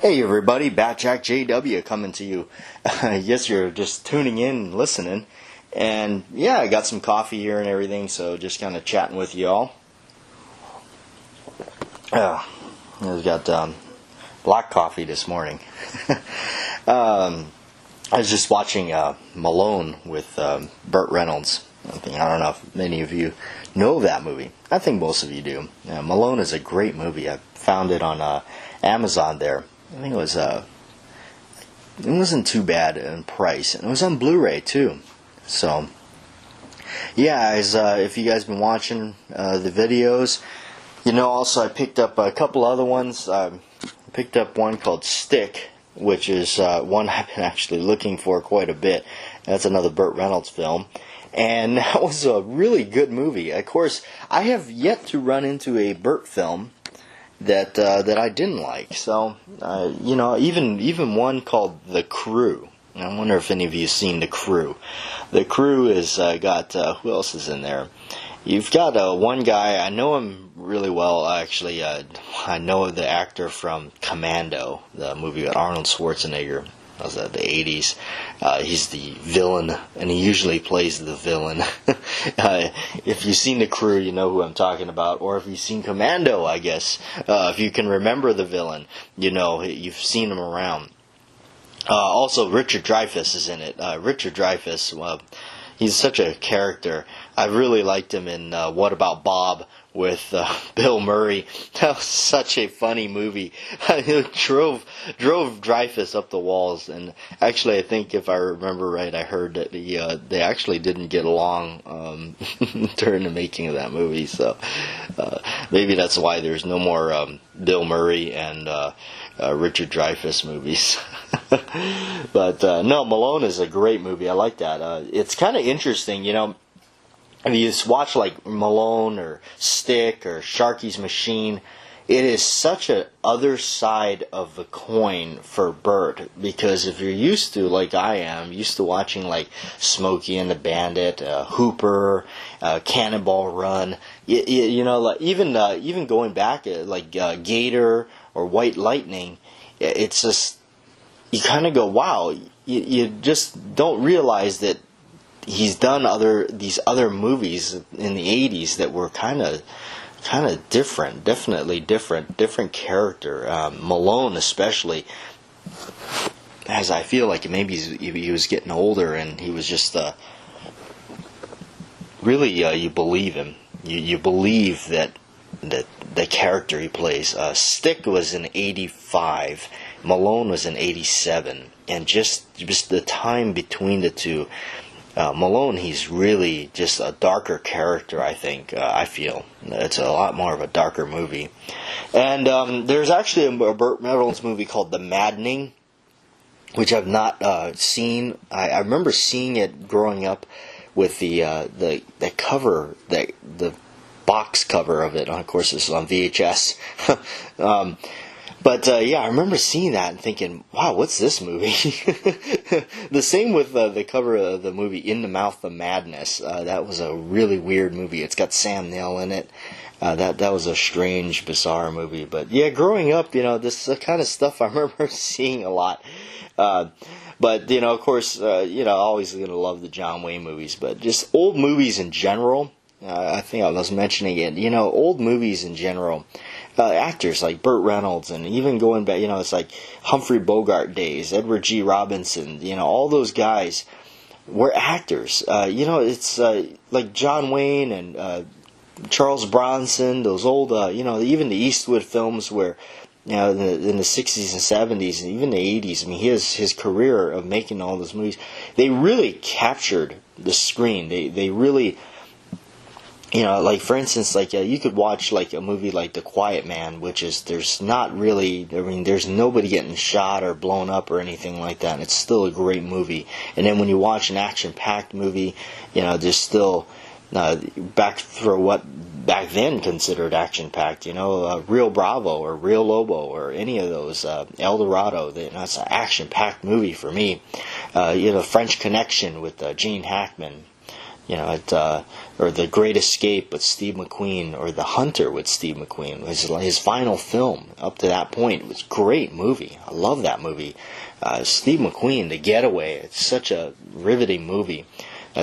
Hey everybody, batjac JW coming to you. I guess you're just tuning in and listening. And yeah, I got some coffee here and everything, so just kind of chatting with you all. I've got black coffee this morning. I was just watching Malone with Burt Reynolds. I don't know if many of you know that movie. I think most of you do. Malone is a great movie. I found it on Amazon there. I think it wasn't too bad in price, and it was on Blu-ray too. So, yeah, if you guys been watching the videos, you know. Also, I picked up a couple other ones. I picked up one called Stick, which is one I've been actually looking for quite a bit. That's another Burt Reynolds film, and that was a really good movie. Of course, I have yet to run into a Burt film that I didn't like. So, even one called The Crew. I wonder if any of you have seen The Crew. The Crew is got who else is in there? You've got one guy. I know him really well. Actually, I know the actor from Commando, the movie with Arnold Schwarzenegger. That was the 80s. He's the villain, and he usually plays the villain. If you've seen The Crew, you know who I'm talking about. Or if you've seen Commando, I guess. If you can remember the villain, you know, you've seen him around. Also, Richard Dreyfuss is in it. Richard Dreyfuss, he's such a character. I really liked him in What About Bob with Bill Murray. That was such a funny movie. It drove Dreyfuss up the walls, and actually, I think if I remember right, I heard that they actually didn't get along during the making of that movie. So maybe that's why there's no more Bill Murray and Richard Dreyfuss movies. But no, Malone is a great movie. I like that. It's kind of interesting, you know. If you just watch like Malone or Stick or Sharky's Machine, it is such a other side of the coin for Burt, because if you're used to, like I am, used to watching like Smokey and the Bandit, Hooper, Cannonball Run, you know, like even going back like Gator or White Lightning, it's just, you kind of go, wow, you just don't realize that he's done these other movies in the 80s that were kind of different, definitely different character. Malone especially, as I feel like maybe he was getting older and he was just really you believe him. You believe that the character he plays. Stick was in 85, Malone was in 87, and just the time between the two. Malone, he's really just a darker character, I think. I feel it's a lot more of a darker movie. And there's actually a Burt Reynolds movie called The Maddening, which I've not seen. I remember seeing it growing up with the cover, the box cover of it. Of course, this is on VHS. But yeah, I remember seeing that and thinking, wow, what's this movie? The same with the cover of the movie In the Mouth of Madness. That was a really weird movie. It's got Sam Neill in it. That was a strange, bizarre movie. But yeah, growing up, you know, this kind of stuff I remember seeing a lot. But, you know, of course, you know, always going to love the John Wayne movies. But just old movies in general, I think I was mentioning it, you know, old movies in general. Actors like Burt Reynolds, and even going back, you know, it's like Humphrey Bogart days, Edward G. Robinson, you know, all those guys were actors. You know, it's like John Wayne and Charles Bronson, those old, you know, even the Eastwood films where, you know, in the 60s and 70s and even the 80s, I mean, his career of making all those movies, they really captured the screen. They really... You know, like for instance, like you could watch like a movie like The Quiet Man, which is there's nobody getting shot or blown up or anything like that, and it's still a great movie. And then when you watch an action-packed movie, you know, there's still back for what back then considered action-packed. You know, Real Bravo or Real Lobo or any of those, El Dorado. That's an action-packed movie for me. You know, French Connection with Gene Hackman. or The Great Escape with Steve McQueen, or The Hunter with Steve McQueen. His final film up to that point was a great movie. I love that movie. Steve McQueen, The Getaway. It's such a riveting movie.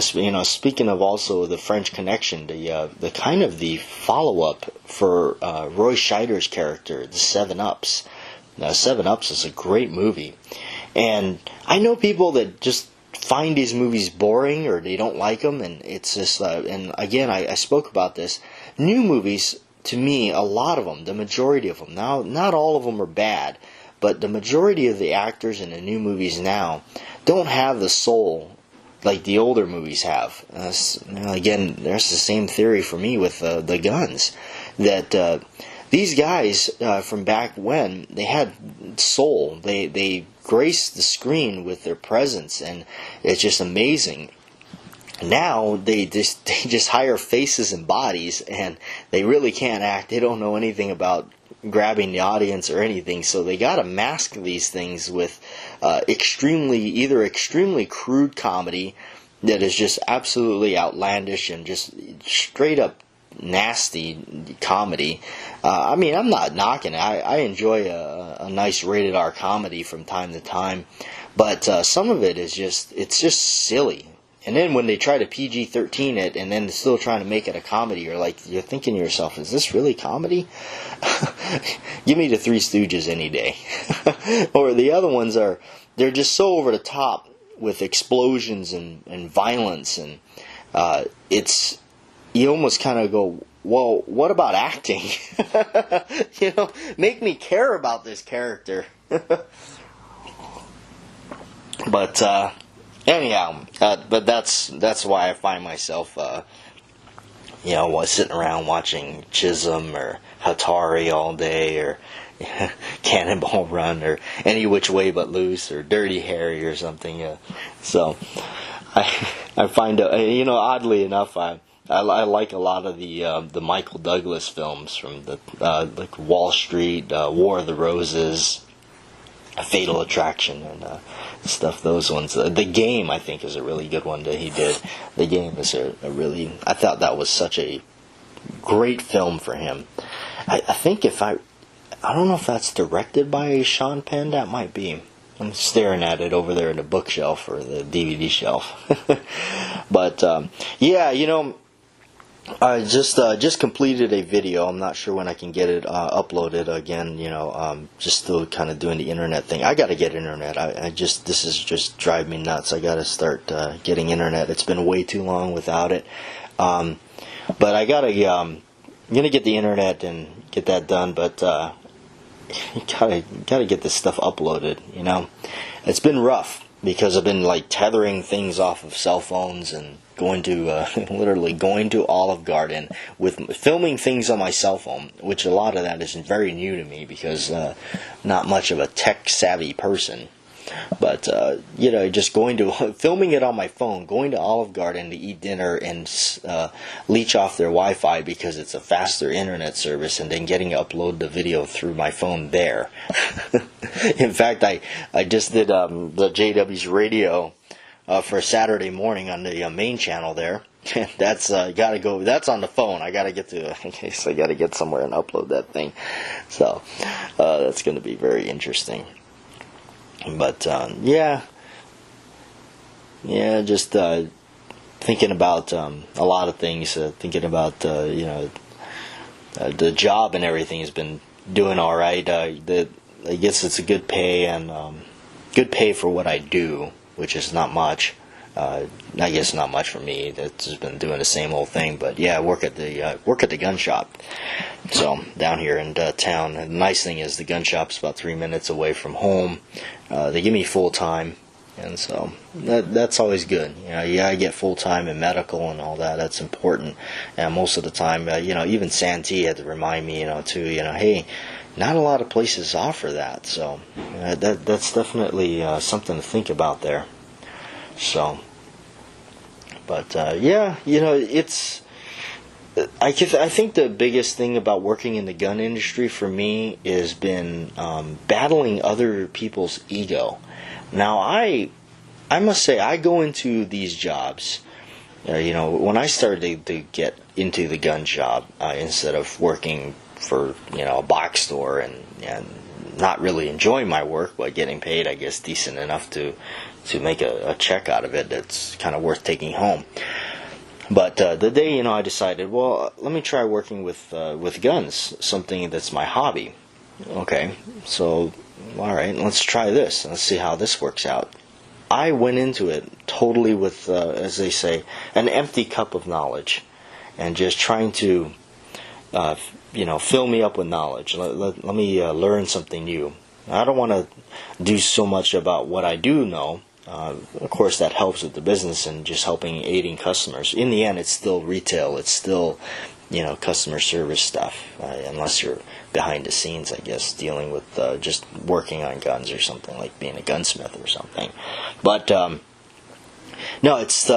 Speaking of also The French Connection, the kind of the follow-up for Roy Scheider's character, The Seven Ups. Seven Ups is a great movie, and I know people that just find these movies boring or they don't like them, and it's just and again I spoke about this. New movies, to me, a lot of them, the majority of them, now not all of them are bad, but the majority of the actors in the new movies now don't have the soul like the older movies have. Again, there's the same theory for me with the Guns, that these guys from back when, they had soul. They graced the screen with their presence, and it's just amazing. Now they just hire faces and bodies, and they really can't act. They don't know anything about grabbing the audience or anything, so they got to mask these things with either extremely crude comedy that is just absolutely outlandish and just straight up nasty comedy. I mean, I'm not knocking it. I enjoy a nice rated R comedy from time to time, but some of it is it's just silly. And then when they try to PG-13 it, and then still trying to make it a comedy, you're thinking to yourself, is this really comedy? Give me the Three Stooges any day. Or the other ones they're just so over the top with explosions and violence, and you almost kind of go, well, what about acting? Make me care about this character. But anyhow, but that's why I find myself, sitting around watching Chisholm or Hatari all day, or Cannonball Run, or Any Which Way But Loose, or Dirty Harry or something. So I find, oddly enough, I like a lot of the Michael Douglas films from like Wall Street, War of the Roses, Fatal Attraction, and stuff. Those ones. The Game, I think, is a really good one that he did. The Game is I thought that was such a great film for him. I think I don't know if that's directed by Sean Penn. That might be. I'm staring at it over there in the bookshelf or the DVD shelf. But I just completed a video. I'm not sure when I can get it uploaded again. Just still kind of doing the internet thing. I got to get internet. This is just driving me nuts. I got to start getting internet. It's been way too long without it. But I gotta. I'm gonna get the internet and get that done. But you gotta get this stuff uploaded. It's been rough because I've been tethering things off of cell phones and literally going to Olive Garden with filming things on my cell phone, which a lot of that is very new to me because not much of a tech savvy person. But just filming it on my phone, going to Olive Garden to eat dinner and leech off their Wi-Fi because it's a faster internet service, and then getting to upload the video through my phone there. In fact, I just did the JW's radio for Saturday morning on the main channel there. That's gotta go. That's on the phone. I gotta get I gotta get somewhere and upload that thing. So that's going to be very interesting. But just thinking about a lot of things. Thinking about the job and everything has been doing all right. I guess it's a good pay and good pay for what I do, which is not much. I guess not much for me. That's just been doing the same old thing. But yeah, I work at the gun shop. So down here in town. And the nice thing is the gun shop's about 3 minutes away from home. They give me full time, and so that's always good. I get full time in medical and all that. That's important. And most of the time, even Santee had to remind me, too. Hey, not a lot of places offer that. So that's definitely something to think about there. So, but it's. I think the biggest thing about working in the gun industry for me has been battling other people's ego. Now, I must say, I go into these jobs when I started to get into the gun job, instead of working for a box store and not really enjoying my work, but getting paid, I guess, decent enough to make a check out of it that's kind of worth taking home. But the day I decided, well, let me try working with guns, something that's my hobby. Okay, so all right, let's try this. Let's see how this works out. I went into it totally with, as they say, an empty cup of knowledge, and just trying to, fill me up with knowledge. Let me learn something new. I don't want to do so much about what I do know. Of course, that helps with the business and just aiding customers. In the end, it's still retail. It's still, customer service stuff, unless you're behind the scenes, I guess, dealing with just working on guns or something, like being a gunsmith or something. But no, it's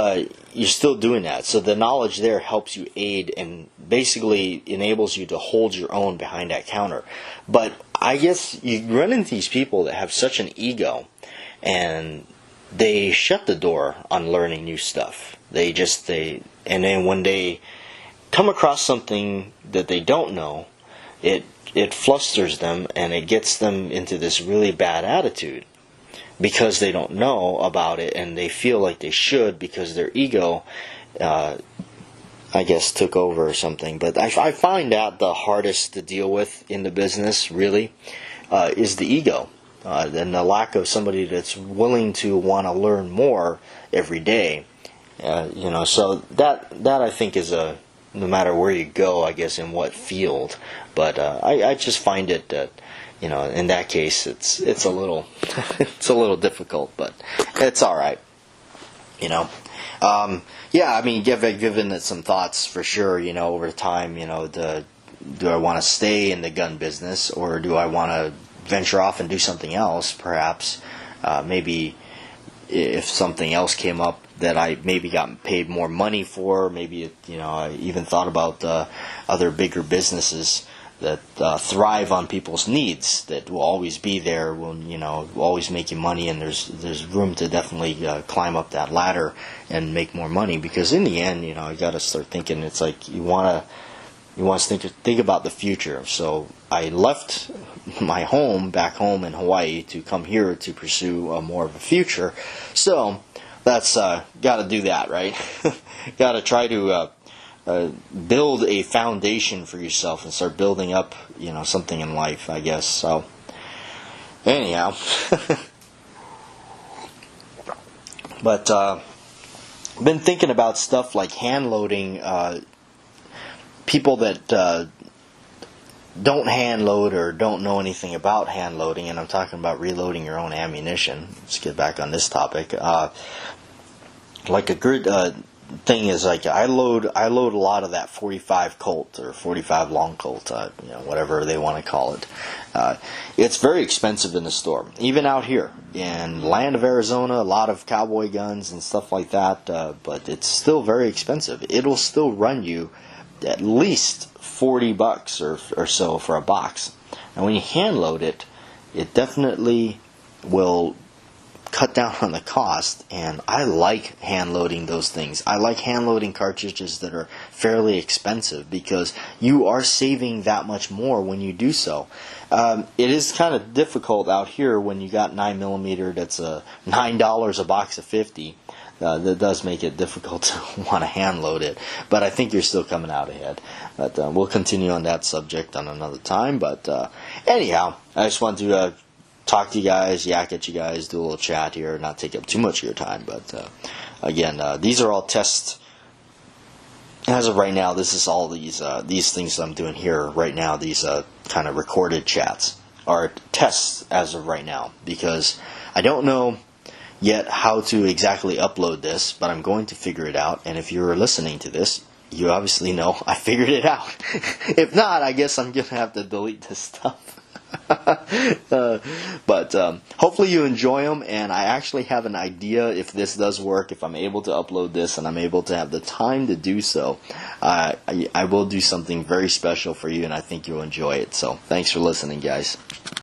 you're still doing that. So the knowledge there helps you aid and basically enables you to hold your own behind that counter. But I guess you run into these people that have such an ego, and they shut the door on learning new stuff. And then when they come across something that they don't know, it flusters them, and it gets them into this really bad attitude because they don't know about it, and they feel like they should because their ego, I guess, took over or something. But I find that the hardest to deal with in the business, really, is the ego. And the lack of somebody that's willing to want to learn more every day. So that I think is no matter where you go, I guess, in what field. But I just find it that, in that case, it's a little it's a little difficult, but it's all right. Yeah, I mean, given it some thoughts for sure. Over time, do I want to stay in the gun business, or do I want to venture off and do something else? Perhaps, maybe if something else came up that I maybe got paid more money for, maybe I even thought about other bigger businesses that thrive on people's needs, that will always be there, will always make you money, and there's room to definitely climb up that ladder and make more money. Because in the end, you got to start thinking. It's like you want to think about the future. So I left my home back home in Hawaii to come here to pursue more of a future. So that's got to do that, right? Got to try to build a foundation for yourself and start building up, something in life, I guess. So anyhow, but been thinking about stuff like hand loading. People that don't hand load or don't know anything about hand loading, and I'm talking about reloading your own ammunition. Let's get back on this topic. Like a good thing is, like, I load a lot of that 45 Colt or 45 long Colt, whatever they want to call it. It's very expensive in the store, even out here in the land of Arizona. A lot of cowboy guns and stuff like that, but it's still very expensive. It'll still run you at least $40 or so for a box. And when you hand load it, it definitely will cut down on the cost, and I like hand loading those things. I like hand loading cartridges that are fairly expensive, because you are saving that much more when you do so. It is kind of difficult out here when you got 9mm that's $9 a box of 50. That does make it difficult to want to hand load it, but I think you're still coming out ahead. But we'll continue on that subject on another time. But anyhow, I just want to talk to you guys, yak at you guys, do a little chat here, not take up too much of your time. But again, these are all tests. As of right now, this is all these things that I'm doing here right now. These kind of recorded chats are tests as of right now, because I don't know yet how to exactly upload this, but I'm going to figure it out. And if you're listening to this, you obviously know I figured it out. If not, I guess I'm going to have to delete this stuff. But hopefully you enjoy them, and I actually have an idea if this does work, if I'm able to upload this and I'm able to have the time to do so. I will do something very special for you, and I think you'll enjoy it. So thanks for listening, guys.